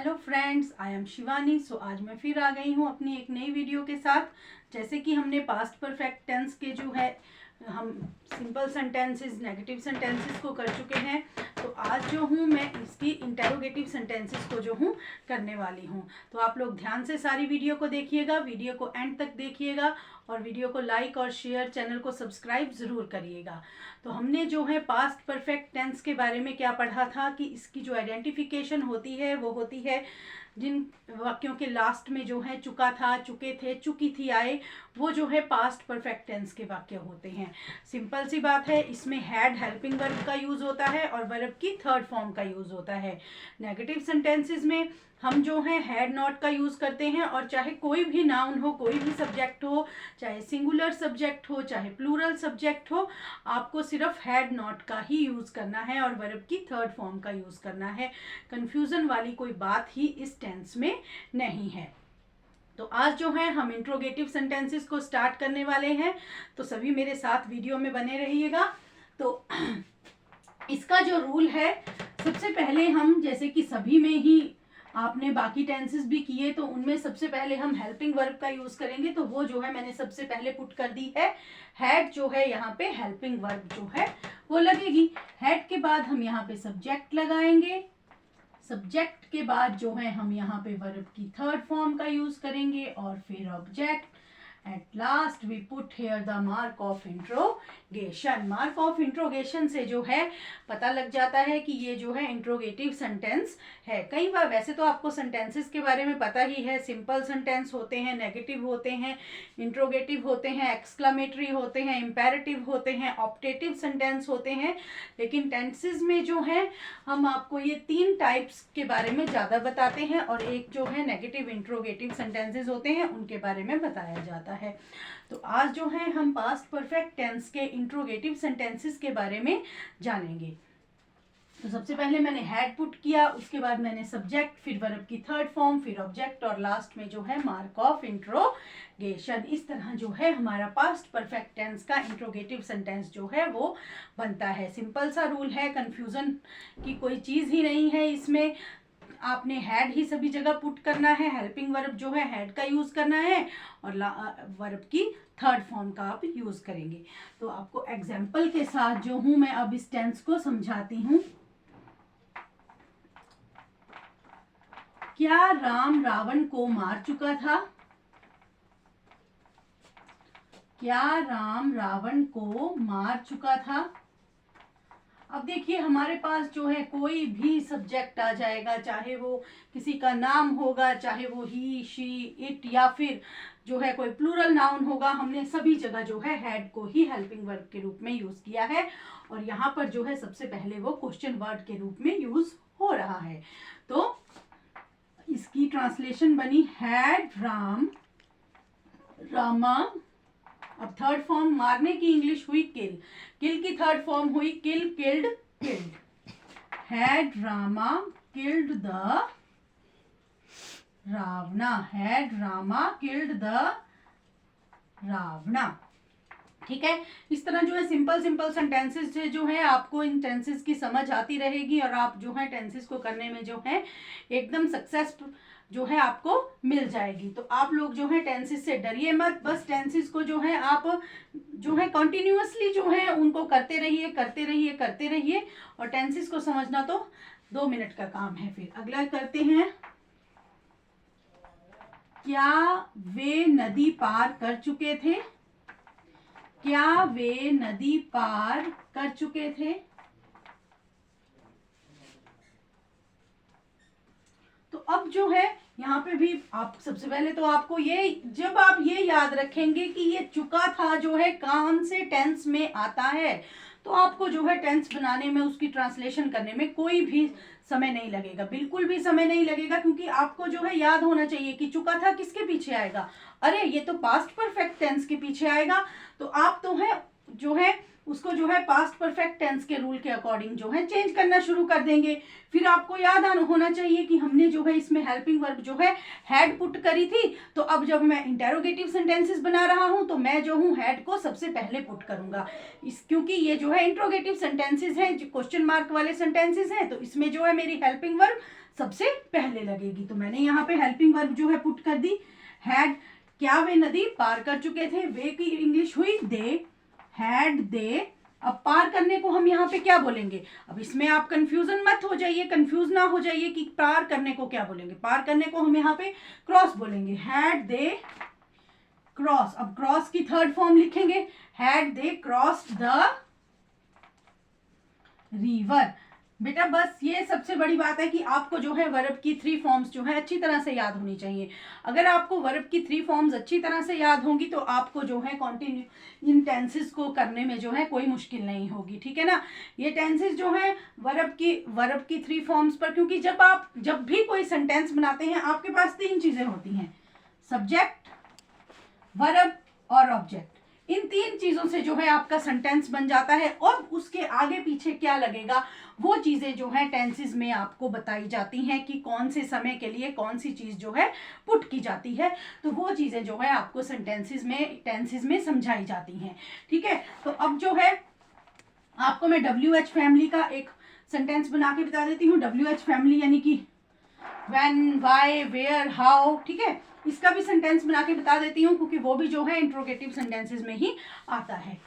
Hello friends, I am Shivani. So आज मैं फिर आ गई हूँ अपनी एक नई वीडियो के साथ। जैसे कि हमने पास्ट परफेक्ट टेंस के जो है हम सिंपल सेंटेंसेस, नेगेटिव सेंटेंसेस को कर चुके हैं, तो आज जो हूँ मैं इसकी इंटेरोगेटिव सेंटेंसेस को जो हूँ करने वाली हूँ। तो आप लोग ध्यान से सारी वीडियो को देखिएगा, वीडियो को एंड तक देखिएगा और वीडियो को लाइक और शेयर, चैनल को सब्सक्राइब ज़रूर करिएगा। तो हमने जो है पास्ट परफेक्ट टेंस के बारे में क्या पढ़ा था कि इसकी जो आइडेंटिफिकेशन होती है वो होती है जिन वाक्यों के लास्ट में जो है चुका था, चुके थे, चुकी थी आए, वो जो है पास्ट परफेक्ट टेंस के वाक्य होते हैं। सिंपल सी बात है, इसमें हैड हेल्पिंग वर्ब का यूज़ होता है और वर्ब की थर्ड फॉर्म का यूज़ होता है। नेगेटिव सेंटेंसेस में हम जो है हैड नॉट का यूज़ करते हैं और चाहे कोई भी नाउन हो, कोई भी सब्जेक्ट हो, चाहे सिंगुलर सब्जेक्ट हो, चाहे प्लूरल सब्जेक्ट हो, आपको सिर्फ हैड नॉट का ही यूज़ करना है और वर्ब की थर्ड फॉर्म का यूज़ करना है। कंफ्यूजन वाली कोई बात ही इस टेंस में नहीं है। तो आज जो है हम इंट्रोगेटिव सेंटेंसेस को स्टार्ट करने वाले हैं, तो सभी मेरे साथ वीडियो में बने रहिएगा। तो इसका जो रूल है, सबसे पहले हम, जैसे कि सभी में ही आपने बाकी टेंसेस भी किए, तो उनमें सबसे पहले हम हेल्पिंग वर्ब का यूज करेंगे। तो वो जो है मैंने सबसे पहले पुट कर दी है, हैड जो है यहाँ पे हेल्पिंग वर्ब जो है वो लगेगी। हैड के बाद हम यहाँ पे सब्जेक्ट लगाएंगे, सब्जेक्ट के बाद जो है हम यहाँ पे वर्ब की थर्ड फॉर्म का यूज करेंगे और फिर object. At last we put here the mark of interrogation. Mark of interrogation से जो है पता लग जाता है कि ये जो है इंट्रोगेटिव सेंटेंस है। कई बार वैसे तो आपको सेंटेंसेस के बारे में पता ही है, सिंपल सेंटेंस होते हैं, नेगेटिव होते हैं, इंट्रोगेटिव होते हैं, एक्सक्लामेटरी होते हैं, इंपेरेटिव होते हैं, ऑप्टेटिव सेंटेंस होते हैं। लेकिन टेंसेस में जो है हम आपको ये तीन टाइप्स के बारे में ज़्यादा बताते हैं और एक जो है नेगेटिव इंट्रोगेटिव सेंटेंसेस होते हैं उनके बारे में बताया जाता है। तो आज जो है हम पास्ट परफेक्ट टेंस के इंट्रोगेटिव सेंटेंसेस के बारे में जानेंगे। तो सबसे पहले मैंने हैड पुट किया, उसके बाद मैंने सब्जेक्ट, फिर वर्ब की थर्ड फॉर्म, फिर ऑब्जेक्ट और लास्ट में जो है मार्क ऑफ इंट्रोगेशन। इस तरह जो है हमारा पास्ट परफेक्ट टेंस का इंट्रोगेटिव सेंटेंस जो है वो बनता है। सिंपल सा रूल है, कंफ्यूजन की कोई चीज़ ही नहीं है इसमें। आपने हैड ही सभी जगह पुट करना है, हेल्पिंग वर्ब जो है हैड का यूज करना है और वर्ब की थर्ड फॉर्म का आप यूज करेंगे। तो आपको एग्जाम्पल के साथ जो हूं मैं अब इस टेंस को समझाती हूं। क्या राम रावण को मार चुका था? क्या राम रावण को मार चुका था? अब देखिए हमारे पास जो है कोई भी सब्जेक्ट आ जाएगा, चाहे वो किसी का नाम होगा, चाहे वो ही, शी, इट, या फिर जो है कोई प्लूरल नाउन होगा। हमने सभी जगह जो है हैड को ही हेल्पिंग वर्ब के रूप में यूज किया है और यहाँ पर जो है सबसे पहले वो क्वेश्चन वर्ड के रूप में यूज हो रहा है। तो इसकी ट्रांसलेशन बनी हैड राम रामा। अब थर्ड फॉर्म मारने की इंग्लिश हुई किल, किल की थर्ड फॉर्म हुई kill, killed, killed. Had Rama killed the Ravana, had Rama killed the Ravana. ठीक है, इस तरह जो है सिंपल सिंपल सेंटेंसेस से जो है आपको इन टेंसेस की समझ आती रहेगी और आप जो है टेंसेस को करने में जो है एकदम सक्सेस जो है आपको मिल जाएगी। तो आप लोग जो है टेंसेस से डरिए मत, बस टेंसेस को जो है आप जो है कंटिन्यूअसली जो है उनको करते रहिए, करते रहिए, करते रहिए। और टेंसेस को समझना तो 2 मिनट का काम है। फिर अगला करते हैं, क्या वे नदी पार कर चुके थे? क्या वे नदी पार कर चुके थे? तो अब जो है यहाँ पे भी आप सबसे पहले तो आपको ये, जब आप ये याद रखेंगे कि ये चुका था जो है कौन से टेंस में आता है, तो आपको जो है टेंस बनाने में, उसकी ट्रांसलेशन करने में कोई भी समय नहीं लगेगा, बिल्कुल भी समय नहीं लगेगा। क्योंकि आपको जो है याद होना चाहिए कि चुका था किसके पीछे आएगा, अरे ये तो पास्ट परफेक्ट टेंस के पीछे आएगा। तो आप तो है जो है उसको जो है पास्ट परफेक्ट टेंस के रूल के अकॉर्डिंग जो है चेंज करना शुरू कर देंगे। फिर आपको याद होना चाहिए कि हमने जो है इसमें हेल्पिंग वर्ब जो है हैड पुट करी थी, तो अब जब मैं इंटेरोगेटिव सेंटेंसेस बना रहा हूं तो मैं जो हूं हैड को सबसे पहले पुट करूंगा, क्योंकि ये जो है इंट्रोगेटिव सेंटेंसेस हैं, जो क्वेश्चन मार्क वाले सेंटेंसेस हैं, तो इसमें जो है मेरी हेल्पिंग वर्ब सबसे पहले लगेगी। तो मैंने यहाँ पे हेल्पिंग वर्ब जो है पुट कर दी। हैड, क्या वे नदी पार कर चुके थे, वे की इंग्लिश हुई दे, हैड दे। अब पार करने को हम यहाँ पे क्या बोलेंगे, अब इसमें आप कंफ्यूजन मत हो जाइए, कंफ्यूज ना हो जाइए कि पार करने को क्या बोलेंगे। पार करने को हम यहाँ पे क्रॉस बोलेंगे, हैड दे क्रॉस। अब क्रॉस की थर्ड फॉर्म लिखेंगे, had they crossed the river. बेटा बस ये सबसे बड़ी बात है कि आपको जो है वर्ब की 3 फॉर्म्स जो है अच्छी तरह से याद होनी चाहिए। अगर आपको वर्ब की 3 फॉर्म्स अच्छी तरह से याद होंगी तो आपको जो है कॉन्टिन्यू इन टेंसेस को करने में जो है कोई मुश्किल नहीं होगी, ठीक है ना। ये टेंसेस जो है वर्ब की 3 फॉर्म्स पर, क्योंकि जब भी कोई सेंटेंस बनाते हैं आपके पास 3 चीजें होती हैं, सब्जेक्ट, वर्ब और ऑब्जेक्ट। इन 3 चीजों से जो है आपका सेंटेंस बन जाता है, और उसके आगे पीछे क्या लगेगा वो चीजें जो है टेंसेस में आपको बताई जाती हैं कि कौन से समय के लिए कौन सी चीज जो है पुट की जाती है। तो वो चीजें जो है आपको टेंसेस में समझाई जाती हैं, ठीक है। तो अब जो है आपको मैं WH फैमिली का एक सेंटेंस बना के बता देती हूँ। WH फैमिली यानी कि व्हेन, व्हाई, वेयर, हाउ, ठीक है। इसका भी सेंटेंस बना के बता देती हूँ क्योंकि वो भी जो है इंट्रोगेटिव सेंटेंसेस में ही आता है।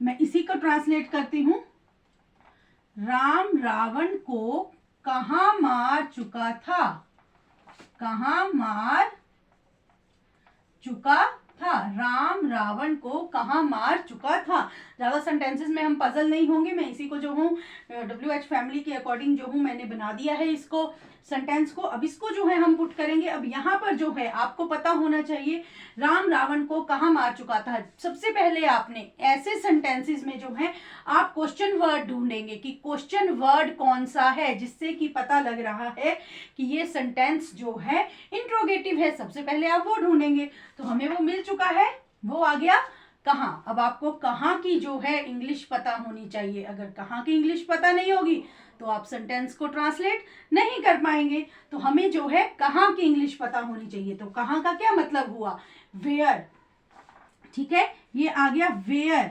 मैं इसी को ट्रांसलेट करती हूँ। राम रावण को कहाँ मार चुका था, कहाँ मार चुका था, राम रावण को कहाँ मार चुका था। ज्यादा सेंटेंसेस में हम पजल नहीं होंगे, मैं इसी को जो हूँ WH फैमिली के अकॉर्डिंग जो हूँ मैंने बना दिया है इसको सेंटेंस को। अब इसको जो है हम पुट करेंगे। अब यहाँ पर जो है आपको पता होना चाहिए राम रावण को कहाँ मार चुका था। सबसे पहले आपने ऐसे सेंटेंसेस में जो है आप क्वेश्चन वर्ड ढूंढेंगे कि क्वेश्चन वर्ड कौन सा है, जिससे कि पता लग रहा है कि ये सेंटेंस जो है इंट्रोगेटिव है। सबसे पहले आप वो ढूंढेंगे, तो हमें वो मिल चुका है, वो आ गया कहाँ। अब आपको कहाँ की जो है इंग्लिश पता होनी चाहिए। अगर कहाँ की इंग्लिश पता नहीं होगी तो आप सेंटेंस को ट्रांसलेट नहीं कर पाएंगे। तो हमें जो है कहाँ की इंग्लिश पता होनी चाहिए। तो कहाँ का क्या मतलब हुआ, वेयर, ठीक है। ये आ गया वेयर,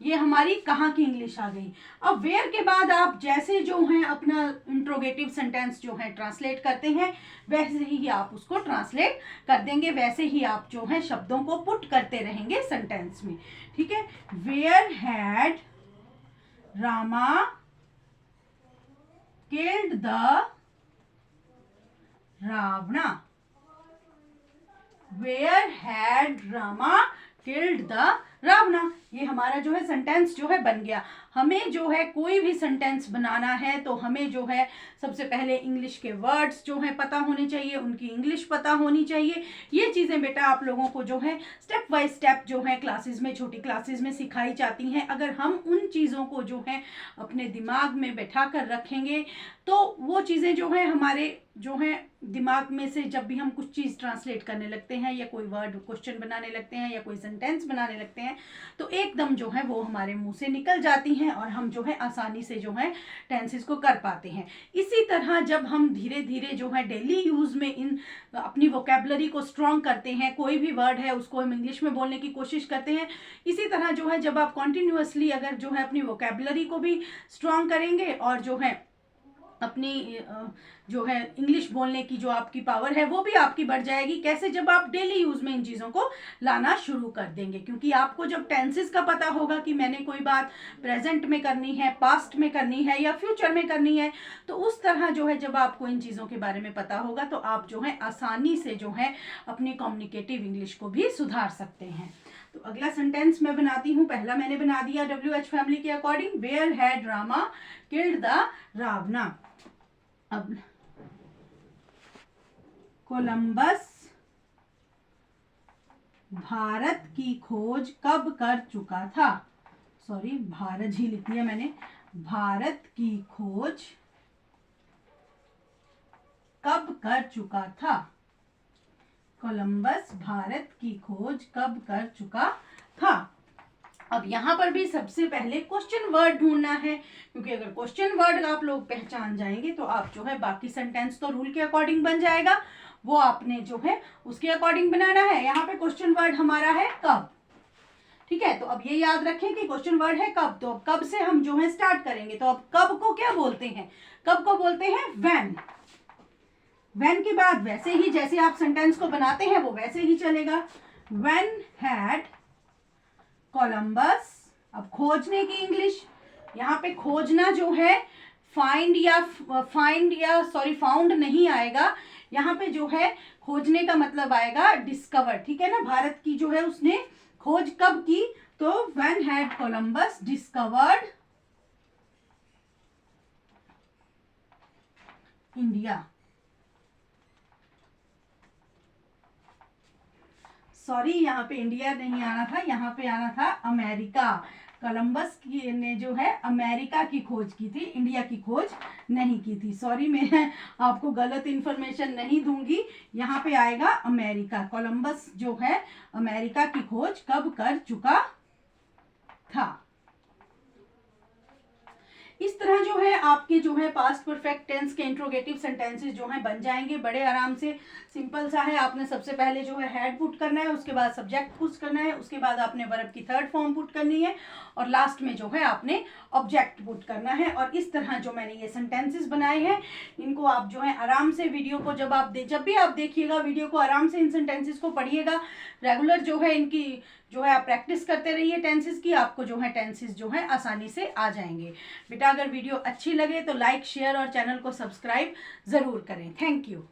ये हमारी कहाँ की इंग्लिश आ गई। अब वेयर के बाद आप जैसे जो है अपना इंट्रोगेटिव सेंटेंस जो है ट्रांसलेट करते हैं वैसे ही आप उसको ट्रांसलेट कर देंगे, वैसे ही आप जो है शब्दों को पुट करते रहेंगे सेंटेंस में, ठीक है। Where had Rama killed the Ravana, where had Rama killed the Ravana. ये हमारा जो है सेंटेंस जो है बन गया। हमें जो है कोई भी सेंटेंस बनाना है तो हमें जो है सबसे पहले इंग्लिश के वर्ड्स जो है पता होने चाहिए, उनकी इंग्लिश पता होनी चाहिए। ये चीज़ें बेटा आप लोगों को जो है स्टेप बाय स्टेप जो है क्लासेस में, छोटी क्लासेस में सिखाई जाती हैं। अगर हम उन चीज़ों को जो है अपने दिमाग में बैठा कर रखेंगे तो वो चीज़ें जो है हमारे जो है दिमाग में से जब भी हम कुछ चीज़ ट्रांसलेट करने लगते हैं या कोई वर्ड क्वेश्चन बनाने लगते हैं या कोई सेंटेंस बनाने लगते हैं तो एकदम जो है वो हमारे मुंह से निकल जाती हैं और हम जो है आसानी से जो है टेंसेस को कर पाते हैं। इसी तरह जब हम धीरे धीरे जो है डेली यूज में इन अपनी वोकेबलरी को स्ट्रॉन्ग करते हैं, कोई भी वर्ड है उसको हम इंग्लिश में बोलने की कोशिश करते हैं। इसी तरह जो है जब आप कॉन्टिन्यूअसली अगर जो है अपनी वोकेबलरी को भी स्ट्रॉन्ग करेंगे और जो है अपनी जो है इंग्लिश बोलने की जो आपकी पावर है वो भी आपकी बढ़ जाएगी। कैसे, जब आप डेली यूज में इन चीज़ों को लाना शुरू कर देंगे। क्योंकि आपको जब टेंसेस का पता होगा कि मैंने कोई बात प्रेजेंट में करनी है, पास्ट में करनी है या फ्यूचर में करनी है, तो उस तरह जो है जब आपको इन चीज़ों के बारे में पता होगा तो आप जो है आसानी से जो है अपनी कम्युनिकेटिव इंग्लिश को भी सुधार सकते हैं। तो अगला सेंटेंस मैं बनाती हूँ। पहला मैंने बना दिया WH फैमिली के according, where had Rama killed the Ravana. अब कोलंबस भारत की खोज कब कर चुका था, सॉरी भारत ही लिख दिया मैंने, भारत की खोज कब कर चुका था, कोलंबस भारत की खोज कब कर चुका था। अब यहाँ पर भी सबसे पहले क्वेश्चन वर्ड ढूंढना है, क्योंकि अगर क्वेश्चन वर्ड आप लोग पहचान जाएंगे तो आप जो है बाकी सेंटेंस तो रूल के अकॉर्डिंग बन जाएगा, वो आपने जो है उसके अकॉर्डिंग बनाना है। यहाँ पे क्वेश्चन वर्ड हमारा है कब, ठीक है। तो अब ये याद रखें कि क्वेश्चन वर्ड है कब, तो अब कब से हम जो है स्टार्ट करेंगे। तो अब कब को क्या बोलते हैं, कब को बोलते हैं व्हेन। व्हेन के बाद वैसे ही जैसे आप सेंटेंस को बनाते हैं वो वैसे ही चलेगा। व्हेन हैड कोलंबस, अब खोजने की इंग्लिश, यहाँ पे खोजना जो है फाइंड या फाउंड नहीं आएगा, यहाँ पे जो है खोजने का मतलब आएगा डिस्कवर, ठीक है ना। भारत की जो है उसने खोज कब की, तो when had Columbus discovered India. Sorry, यहाँ पे इंडिया नहीं आना था, यहाँ पे आना था अमेरिका। कोलंबस की ने जो है अमेरिका की खोज की थी, इंडिया की खोज नहीं की थी। सॉरी, मैं आपको गलत इंफॉर्मेशन नहीं दूंगी, यहाँ पे आएगा अमेरिका। कोलंबस जो है अमेरिका की खोज कब कर चुका था। इस तरह जो है आपके जो है पास्ट परफेक्ट टेंस के इंट्रोगेटिव सेंटेंसेस जो हैं बन जाएंगे बड़े आराम से। सिंपल सा है, आपने सबसे पहले जो है हैड पुट करना है, उसके बाद सब्जेक्ट पुट करना है, उसके बाद आपने वर्ब की थर्ड फॉर्म पुट करनी है, और लास्ट में जो है आपने ऑब्जेक्ट पुट करना है। और इस तरह जो मैंने ये सेंटेंसेस बनाए हैं, इनको आप जो है आराम से वीडियो को जब भी आप देखिएगा वीडियो को, आराम से इन सेंटेंसेस को पढ़िएगा। रेगुलर जो है इनकी जो है आप प्रैक्टिस करते रहिए टेंसेस की, आपको जो है टेंसेस जो है आसानी से आ जाएंगे। बेटा अगर वीडियो अच्छी लगे तो लाइक, शेयर और चैनल को सब्सक्राइब ज़रूर करें। Thank you.